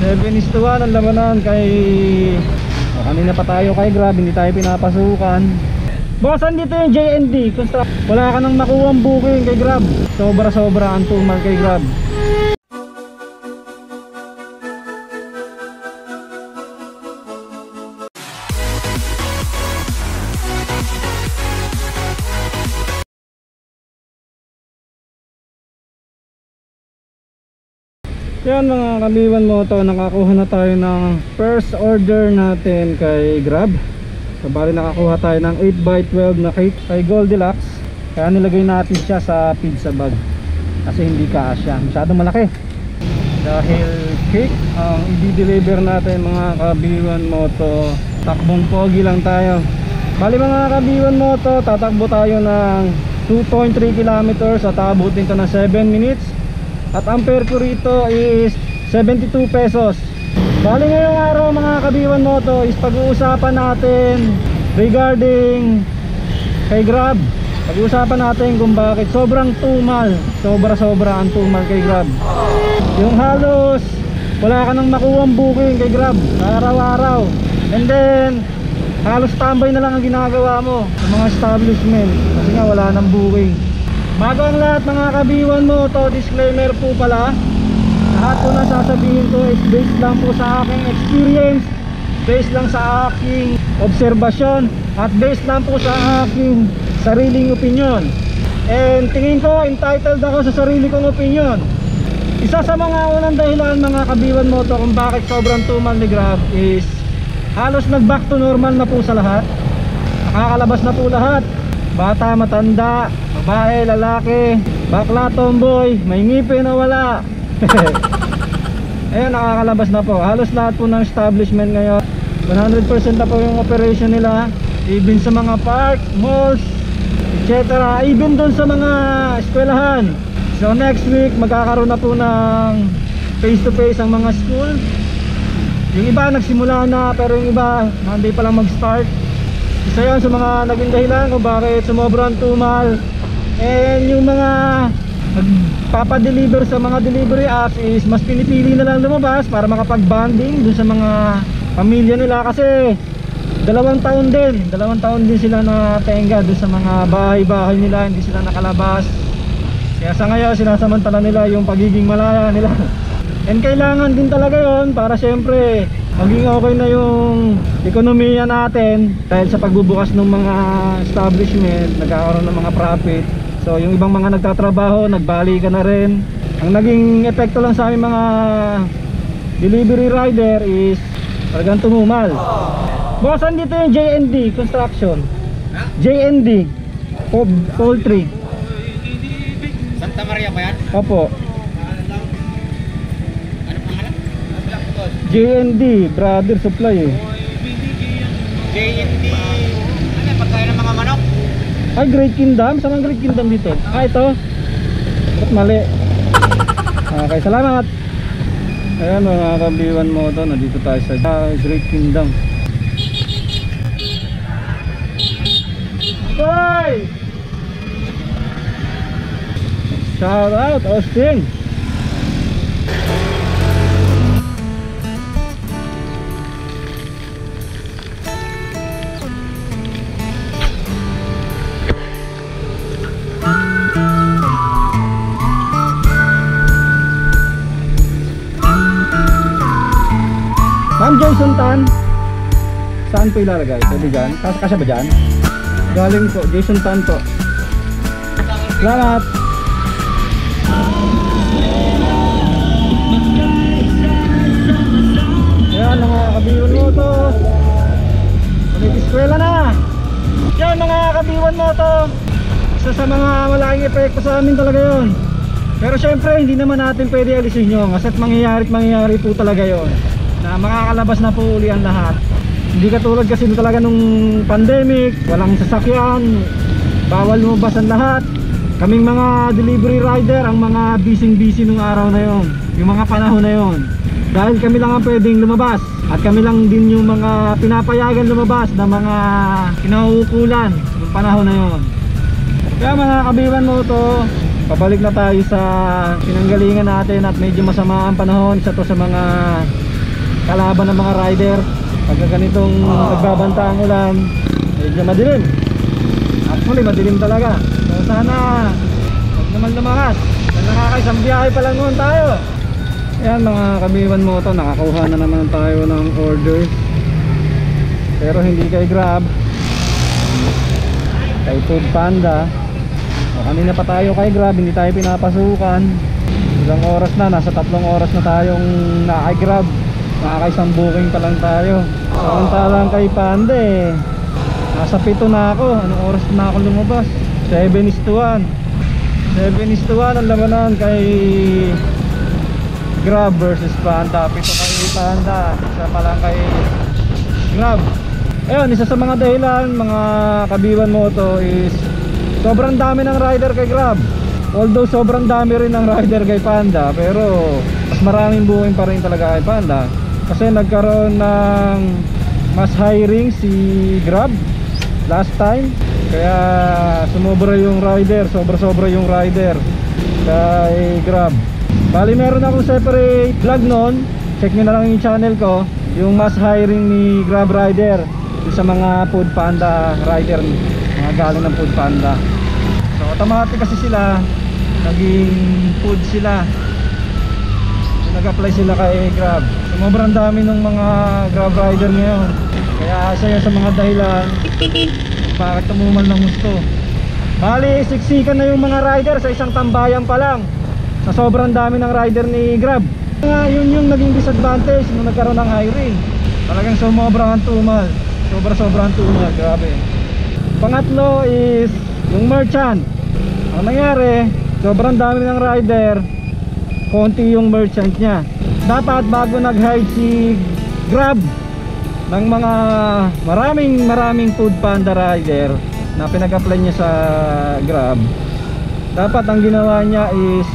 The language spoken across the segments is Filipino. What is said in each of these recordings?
7:1 ang labanan kay kanina pa tayo kay Grab, hindi tayo pinapasukan. Boss, andito yung JND wala ka nang makuha ang booking kay Grab. Sobra ang tumal kay Grab. Yan mga kabiwan mo to, nakakuha na tayo ng first order natin kay Grab. So bali nakakuha tayo ng 8x12 na cake kay Goldilocks. Kaya nilagay natin siya sa pizza bag kasi hindi kasya, masyadong malaki. Dahil cake ang i-deliver natin mga kabiwan mo to, takbong pogi lang tayo. Bali mga kabiwan mo to, tatakbo tayo ng 2.3 kilometers at abutin to ng 7 minutes. At ang fare ko rito is 72 pesos. Bali ngayong araw mga kabiwan mo to is pag-uusapan natin regarding kay Grab. Pag-uusapan natin kung bakit sobrang tumal, sobra ang tumal kay Grab. Yung halos wala ka nang makuha ang booking kay Grab araw-araw. And then halos tambay na lang ang ginagawa mo sa mga establishment kasi nga wala nang booking. Bago ang lahat mga kabiwan mo to, disclaimer po pala, lahat po na sasabihin ko is based lang po sa aking experience, based lang sa aking obserbasyon, at based lang po sa aking sariling opinion. And tingin ko entitled ako sa sarili kong opinion. Isa sa mga unang dahilan mga kabiwan mo to kung bakit sobrang tumal ni Grab is halos nag back to normal na po sa lahat. Nakakalabas na po lahat, bata, matanda, babae, lalaki, bakla, tomboy, may ngipin o wala. Ayan, nakakalabas na po. Halos lahat po ng establishment ngayon 100% na po yung operation nila. Even sa mga park, malls, etc. Even doon sa mga eskwelahan. So next week magkakaroon na po ng face to face ang mga school. Yung iba nagsimula na, pero yung iba Monday pa lang mag-start. Isa yan sa mga naging dahilan kung bakit sumobrang tumal. And yung mga nagpapadeliver sa mga delivery apps is mas pinipili na lang lumabas para makapag-bonding dun sa mga pamilya nila. Kasi 2 taon din sila na tenga dun sa mga bahay-bahay nila, hindi sila nakalabas. Kaya sa ngayon sinasamantala nila yung pagiging malaya nila. And kailangan din talaga yon para syempre maging okay na yung ekonomiya natin. Dahil sa pagbubukas ng mga establishment, nagkakaroon ng mga profit. So yung ibang mga nagtatrabaho, nagbali ka na rin. Ang naging epekto lang sa aming mga delivery rider is talagang tumumal. Boss, andito yung JND Construction. JND Poultry Santa Maria ba yan? Opo. Ano pangalan? JND Brother Supply eh. JND. Ano yung pagkain ng mga manok? Ay, Great Kingdom? Saan ang Great Kingdom dito? Ah, ito? Ba't mali? Okay, salamat. Ayan mga kabiwan mo to, nandito tayo sa Great Kingdom. Boy! Shout out Austin. Ma'am Jason Tan, saan po ilalagay? Pwede dyan? Kasya ba dyan? Galing po, Jason Tan po. Salamat. Yan mga kabiwan mo to, eskwela na. Yan mga kabiwan mo to, isa sa mga malaking epekto sa amin talaga yon. Pero syempre hindi naman natin pwede alisin yun kasi mangyayari po talaga yon, na makakalabas na po uli ang lahat. Hindi katulad kasi talaga nung pandemic, walang sasakyan, bawal lumabas ang lahat. Kaming mga delivery rider ang mga busy nung araw na yon, yung mga panahon na yon. Dahil kami lang ang pwedeng lumabas at kami lang din yung mga pinapayagan lumabas na mga kinauukulan yung panahon na yon. Kaya mga kabiwan mo to, pabalik na tayo sa pinanggalingan natin at medyo masama ang panahon. Isa to sa mga kalaban ng mga rider pagka ganitong nagbabanta ang ulan, medyo madilim. Actually madilim talaga. So sana huwag naman lumakas. Nakakaisang biyahe pa lang noon tayo. Ayan mga kabiwan mo to, nakakuha na naman tayo ng order, pero hindi kay Grab, kay Food Panda. O, kanina pa tayo kay Grab, hindi tayo pinapasukan. Ilang oras na, nasa 3 oras na tayong nakakay Grab. Nakakaisang booking pa lang tayo. Samantalang kay Panda nasa 7 na ako. Anong oras na ako lumabas? 7:1. 7:1 ang labanan kay Grab versus Panda. 7 kay Panda, isa pa lang kay Grab. Ayun, isa sa mga dahilan mga kabiwan mo to is sobrang dami ng rider kay Grab. Although sobrang dami rin ng rider kay Panda, pero mas maraming booking pa rin talaga kay Panda. Kasi nagkaroon ng mas hiring si Grab last time, kaya sumobra yung rider, sobra yung rider kay Grab. Bali meron akong separate vlog nun, check nyo na lang yung channel ko, yung mas hiring ni Grab rider sa mga Food Panda rider, mga galing ng Food Panda. So automatic kasi sila naging food sila, so, nag-apply sila kay Grab. Sobrang dami ng mga Grab rider ngayon, kaya isa yun sa mga dahilan bakit tumumal ng gusto. Bali siksikan na yung mga rider sa isang tambayan pa lang, sa sobrang dami ng rider ni Grab. Yun yung naging disadvantage nung nagkaroon ng hiring. Talagang sobrang tumal, sobrang tumal, grabe. Pangatlo is yung merchant. Ang nangyari, sobrang dami ng rider, konti yung merchant niya. Dapat bago nag-hire si Grab ng mga maraming Food Panda rider na pinag-apply niya sa Grab, dapat ang ginawa niya is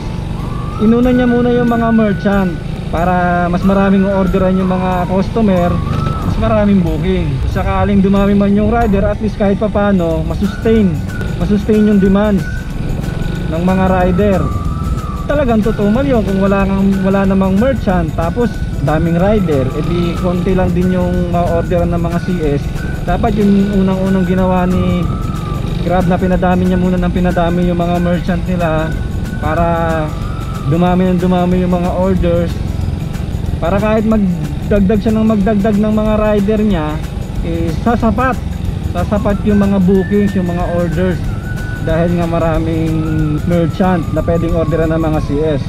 inuna niya muna yung mga merchant para mas maraming orderan yung mga customer, mas maraming booking. Sakaling dumami man yung rider, at least kahit papano masustain yung demands ng mga rider. Talagang tutumal yun kung wala namang merchant tapos daming rider, edi konti lang din yung ma-orderan ng mga CS. Dapat yung unang ginawa ni Grab na pinadami niya muna ng pinadami yung mga merchant nila para dumami yung mga orders, para kahit magdagdag siya ng magdagdag ng mga rider niya, sasapat yung mga bookings, yung mga orders, dahil nga maraming merchant na pwedeng orderan ng mga CS.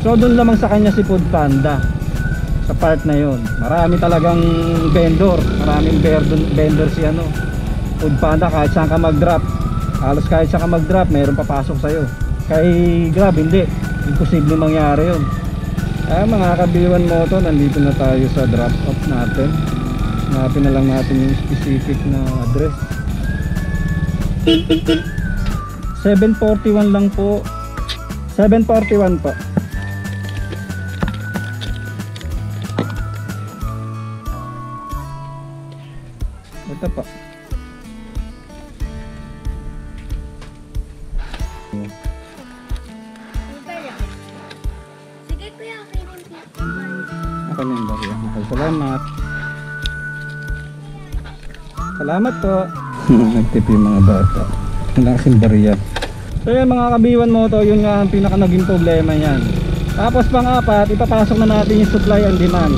So doon lamang sa kanya si Food Panda sa part na yon. Marami talagang vendor, maraming vendor si Food Panda. Kahit saan ka mag-drop, halos kahit saan ka mag-drop mayroong papasok sa'yo. Kay Grab hindi, imposible mangyari yun. Mga kabiwan mo to, nandito na tayo sa drop off natin. Hanapin na lang natin yung specific na address. 741 lang po. 741 po. Ito po. Sige kuya, okay rin po. Ako na yung barya. Okay, salamat. Salamat po. Nagtip yung mga bata. Wala kasing barya. So yan mga kabiwan mo to, yun nga ang pinaka naging problema yan. Tapos pang-apat, ipapasok na natin yung supply and demand.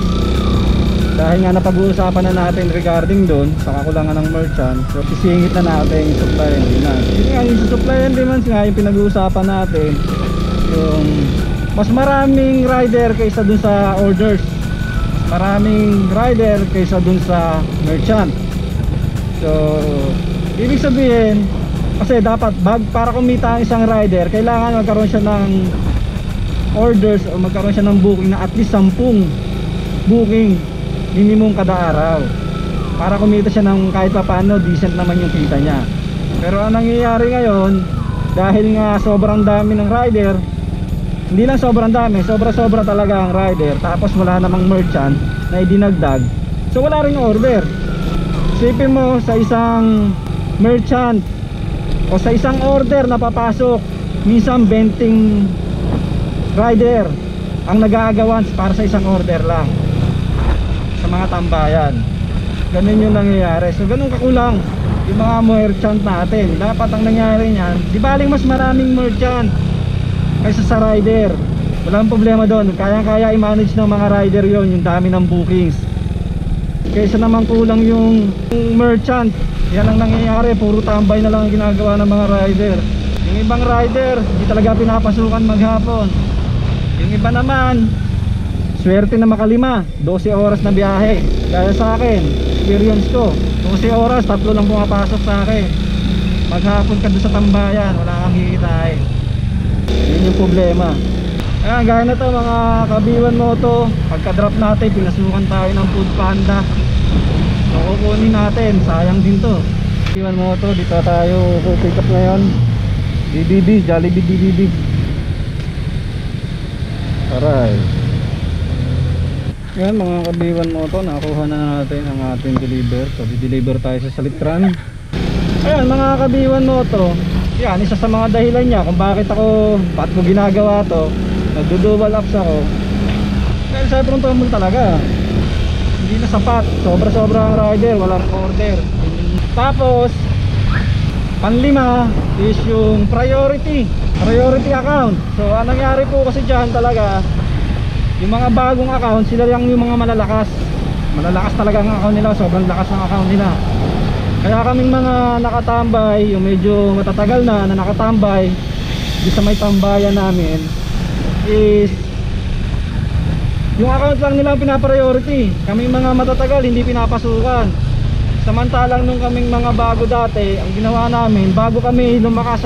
Dahil nga napag-uusapan na natin regarding doon sa kakulangan ng merchant, so isingit na natin yung supply and demand. Yun nga, yung supply and demand nga yung pinag-uusapan natin, yung mas maraming rider kaysa dun sa orders, maraming rider kaysa dun sa merchant. So ibig sabihin, kasi dapat para kumita ang isang rider, kailangan magkaroon siya ng orders o magkaroon siya ng booking na at least 10 booking minimum kada araw, para kumita siya ng kahit pa paano decent naman yung kita niya. Pero ang nangyayari ngayon, dahil nga sobrang dami ng rider, hindi lang sobrang dami, sobra talaga ang rider, tapos wala namang merchant na idinagdag, so wala ring order. Isipin mo, sa isang merchant o sa isang order na papasok minsan 20 rider ang nag-aagawan para sa isang order lang sa mga tambayan. Ganun yung nangyayari. So ganun kakulang yung mga merchant natin. Dapat ang nangyari niyan, di baling mas maraming merchant kaysa sa rider. Walang problema doon, kaya i-manage ng mga rider yon yung dami ng bookings. Kaysa naman kulang yung merchant, yan ang nangyayari, puro tambay na lang ang ginagawa ng mga rider. Yung ibang rider, hindi talaga pinapasukan maghapon. Yung iba naman, swerte na makalima, 12 oras na biyahe. Gaya sa akin, experience ko, 12 oras, 3 lang pumapasok sa akin. Maghapon ka doon sa tambayan, wala kang kikitain. Yun yung problema. Ayan, gaya na to mga kabiwan moto, pagka drop natin, pinasukan tayo ng Food Panda. So kukunin natin, sayang din to. Kabiwan moto, dito tayo pick up ngayon. DBB, Jollibee DBB. Aray. Yan mga kabiwan moto, nakuha na natin ang ating deliver. So di-deliver tayo sa Salitran. Ayan mga kabiwan moto, yan isa sa mga dahilan niya kung bakit ko ginagawa to. Nagdo-double ups ako dahil sa tumul talaga, hindi na sapat, sobra-sobra ang rider, walang order. Tapos panlima is yung priority account. So anong nangyari po kasi dyan talaga, yung mga bagong account, sila lang yung mga malalakas talaga ang account nila, sobrang lakas ng account nila. Kaya kaming mga nakatambay, yung medyo matatagal na nakatambay di sa may tambayan namin, is yung account lang nila pinapriority. Kaming mga matatagal hindi pinapasukan. Samantalang nung kaming mga bago dati, ang ginawa namin, bago kami lumakas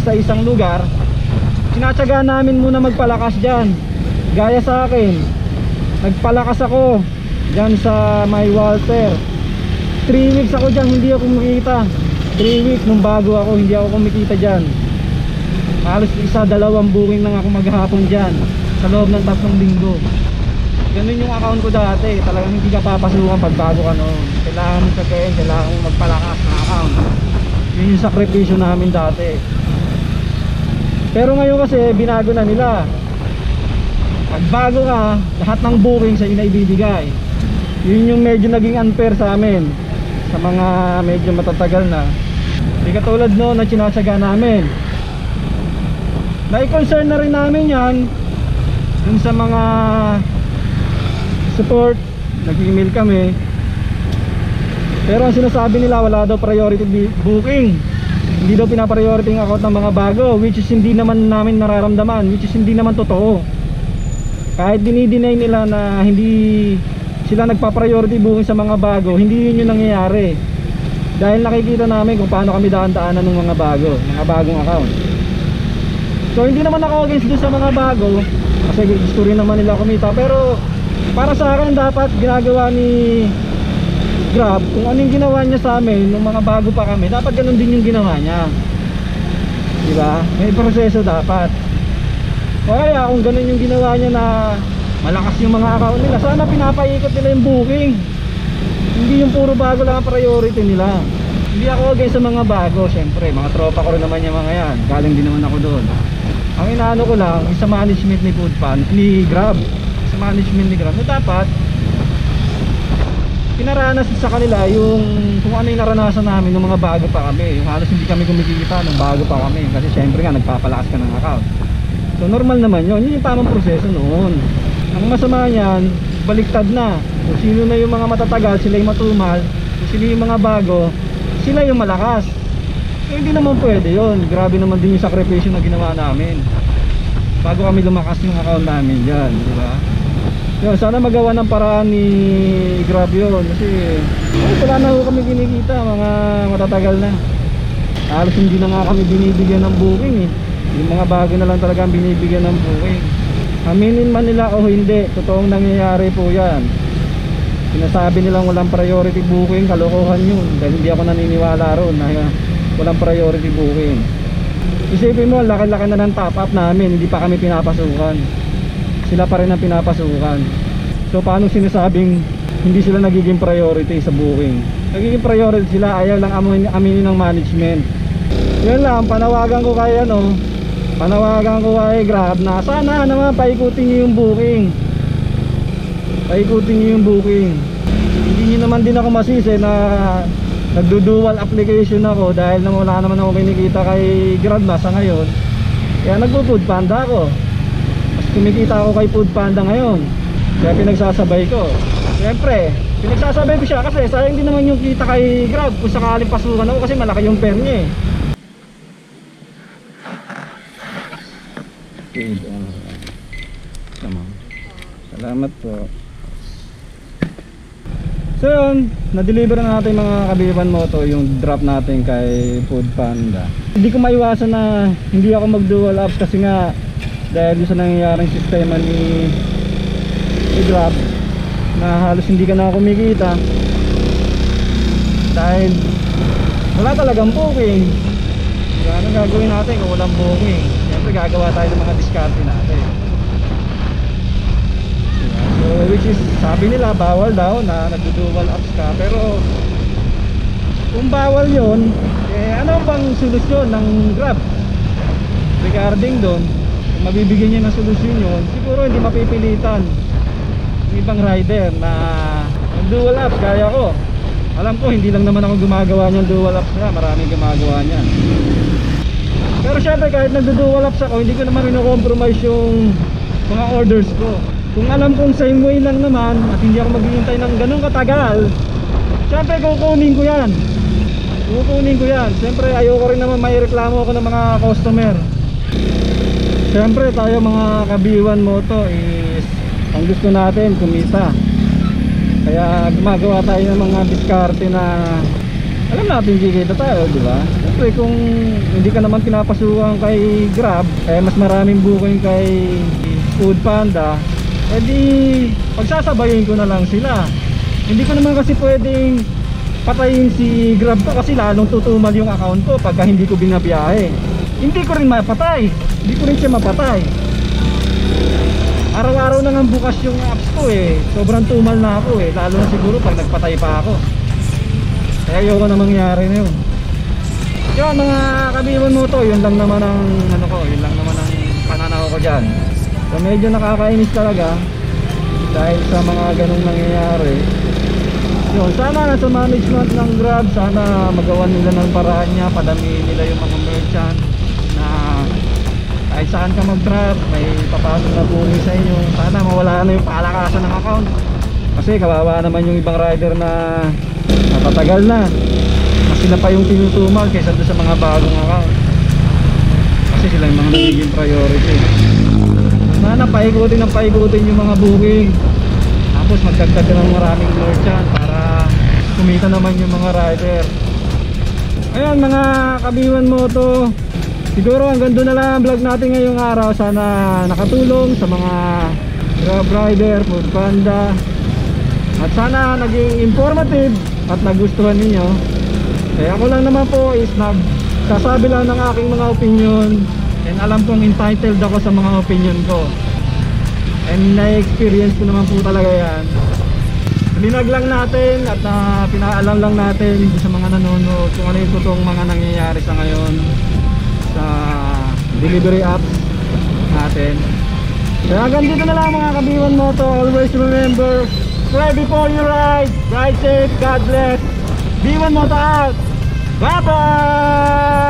sa isang lugar, sinatsaga namin muna magpalakas dyan. Gaya sa akin, nagpalakas ako dyan sa may Walter. 3 weeks ako dyan, hindi ako kumikita. 3 weeks nung bago ako, hindi ako kumikita dyan. Halos 1-2 booking lang ako maghapon dyan sa loob ng 3 linggo. Ganun yung account ko dati. Talagang hindi ka papasukan pag bago ka noon. Kailangan mo sagayin, kailangan mo magpalakas na account. Yun yung sakripisyo namin dati. Pero ngayon kasi binago na nila. Pag bago ka, lahat ng booking sa ina ibibigay. Yun yung medyo naging unfair sa amin, sa mga medyo matatagal na. Hindi katulad noon na sinatsaga namin. Nai-concern na rin namin yan dun sa mga support, nag-email kami. Pero ang sinasabi nila, wala daw priority booking, hindi daw pinapriority ang account ng mga bago, which is hindi naman namin nararamdaman, which is hindi naman totoo. Kahit dinideny nila na hindi sila nagpa-priority booking sa mga bago, hindi yun yung nangyayari. Dahil nakikita namin kung paano kami daan-daanan ng mga bagong account. So hindi naman ako against doon sa mga bago, kasi gusto rin naman nila kumita. Pero para sa akin, dapat ginagawa ni Grab, kung anong ginawa niya sa amin nung mga bago pa kami, dapat ganun din yung ginawa niya, diba? May proseso dapat. Kaya kung ganun yung ginawa niya na malakas yung mga account nila, sana pinapaikot nila yung booking, hindi yung puro bago lang ang priority nila. Hindi ako against sa mga bago, syempre mga tropa ko rin naman yung mga yan, galing din naman ako doon. Ang inaano ko lang, sa management ni ni Grab, sa management ni Grab, na dapat pinaranas sa kanila yung kung ano yung naranasan namin nung mga bago pa kami. Yung halos hindi kami kumikita nung bago pa kami, kasi syempre nga nagpapalakas ka ng account. So normal naman yun yung tamang proseso noon. Ang masama niyan, baliktad na. Kung sino na yung mga matatagal, sila yung matumal. Kung sino yung mga bago, sila yung malakas. So hindi naman pwede yun. Grabe naman din yung sakripisyo na ginawa namin bago kami lumakas yung account namin dyan, diba? Yun, sana magawa ng paraan ni Grab yun. Kasi wala na kami kinikita, mga matatagal na. Halos hindi na nga kami binibigyan ng booking eh. Yung mga bago na lang talaga ang binibigyan ng booking. Aminin man nila o hindi, totoong nangyayari po yan. Sinasabi nilang walang priority booking, kalokohan yun. Dahil hindi ako naniniwala ron na walang priority booking. Isipin mo, laki-laki na ng top up namin, hindi pa kami pinapasukan. Sila pa rin ang pinapasukan. So paano sinasabing hindi sila nagiging priority sa booking? Nagiging priority sila, ayaw lang aminin ng management. Yun lang, panawagan ko kay panawagan ko kay Grab na sana naman paikutin nyo yung booking. Paikutin nyo yung booking. Hindi nyo naman din ako masisi na nagdo-dual application ako dahil na wala naman ako kinikita kay Grab na sa ngayon. Kaya nagpo-food panda ako. Mas kumikita ako kay food panda ngayon. Kaya pinagsasabay ko. Siyempre, pinagsasabay ko siya kasi sayang din naman yung kita kay Grab kung sakaling pasukan ako kasi malaki yung fare niya eh. Salamat po. So yun, na-deliver na natin mga kabiban mo to yung drop natin kay Food Panda. Hindi ko maiwasan na hindi ako mag-dual apps kasi nga dahil sa nangyayaring sistema ni Grab na halos hindi ka na kumikita dahil wala talagang booking. Ano gagawin natin kung walang booking? Siyempre gagawa tayo ng mga diskarte natin. So which is sabi nila bawal daw na nagdo-dual apps ka, pero kung bawal yun, ano bang solusyon ng Grab regarding doon? Kung mabibigyan niya ng solusyon yun, siguro hindi mapipilitan yung ibang rider na dual apps kaya ko. Alam ko hindi lang naman ako gumagawa niyan dual apps na, maraming gumagawa niyan. Pero syempre kahit nagdo-dual apps ako, hindi ko naman ino-compromise yung mga orders ko. Kung alam kong same way lang naman at hindi ako maghihintay ng ganun katagal, syempre kukunin ko yan. Kukunin ko yan. Syempre ayoko rin naman may reklamo ako ng mga customer. Syempre tayo mga kabiwan mo to is ang gusto natin kumita. Kaya gumagawa tayo ng mga diskarte na alam natin kikita tayo, di ba? Siyempre kung hindi ka naman pinapasukan kay Grab, mas maraming booking kay Food Panda, di pagsasabayin ko na lang sila. Hindi ko naman kasi pwedeng patayin si Grab ko kasi lalong tutumal yung account ko pagka hindi ko binabiyahe. Hindi ko rin mapatay, hindi ko rin siya mapatay. Araw-araw na nga bukas yung apps ko sobrang tumal na ako lalo na siguro pag nagpatay pa ako. Kaya ayoko na mangyari na yun. Yun mga kabiwan mo to, yun lang naman ang yun lang naman ang pananaw ko dyan. So medyo nakakainis talaga dahil sa mga ganong nangyayari. Yun, sana nasa management ng Grab, sana magawan nila ng paraan niya, padamihin nila yung mga merchant na kahit saan ka mag-drop, may papasok na booking sa inyo. Sana mawala na yung palakasan ng account. Kasi kawawa naman yung ibang rider na napatagal na. Mas sila pa yung tinutumal kaysa doon sa mga bagong account. Kasi sila yung mga nagiging priority. Sana paikutin yung mga booking. Tapos magdagdag ng maraming merchant para kumita naman yung mga rider. Ayan mga kabiwan mo to. Siguro hanggang doon na lang ang vlog natin ngayong araw. Sana nakatulong sa mga Grab rider, Food Panda. At sana naging informative at nagustuhan ninyo. Kaya ako lang naman po is nagsasabi lang ng aking mga opinion. And alam kong entitled ako sa mga opinion ko. And na-experience ko naman po talaga yan. Linag lang natin at pinaalam lang natin sa mga nanonood kung ano yung totoong mga nangyayari sa ngayon sa delivery apps natin. Kaya hanggang dito na lang mga kabiwan mo to. Always remember, pray before you ride. Ride safe, God bless. Biwan mo to out. Bye bye.